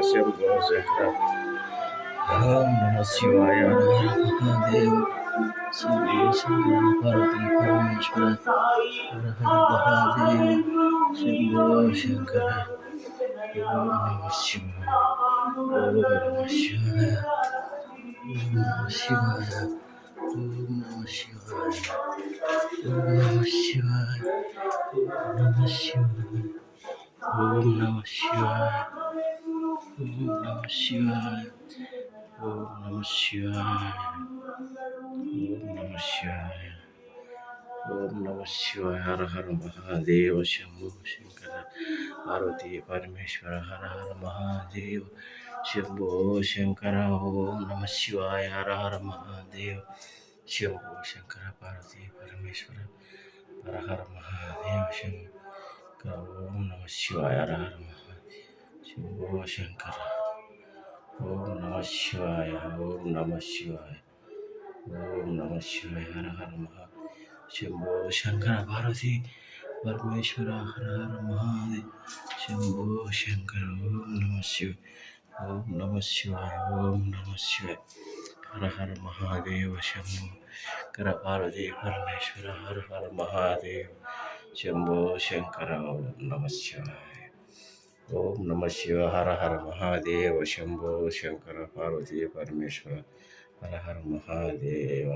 శంభో శంకర. ఓం నమ శివాయ మహాదేవ శంభో శంకర పార్వతీ పరమేశ్వర హర హర మహాదేవ శంభో శంకర. ఓం నమ శివాయ. ఓం నమ శివాయ. ఓం నమ శివాయ. ఓం నమ శివాయ. ఓం నమ శివాయ. ఓం నమ శివాయ. ఓం నమ శివాయ. ఓం నమ శివాయ. ఓం నమ శివాయ. ఓం నమ శివాయ. ఓం నమ శివాయ. హర హర మహాదేవ శంభో శంకర పార్వతీ పరమేశ్వర హర హర మహాదేవ శంభో శంకర. ఓం నమ శివాయ. హర హర మహాదేవ శంభో శంకర పార్వతీ పరమేశ్వర హర హర మహాదేవ శంకర. ఓం నమ శివాయ. హర హర మహాదేవ శంభో శంకర. ఓం నమ శివాయ. ఓం నమ శివాయ. ఓం నమ శివాయ. హర హర మహా శంభో శంకర పార్వతీ పరమేశ్వర హర హర మహాదేవ శంభో శంకర. ఓం నమ శివాయ. ఓం నమ శివాయ. ఓం నమ శివాయ. హర హర మహాదేవ శంభో శంకర పార్వతీ పరమేశ్వర హర హర మహాదేవ శంభో శంకర. ఓం నమ శివాయ. ఓం నమ శివ. హర హర మహాదేవ శంభో శంకర పార్వతీ పరమేశ్వర హర హర మహాదేవ.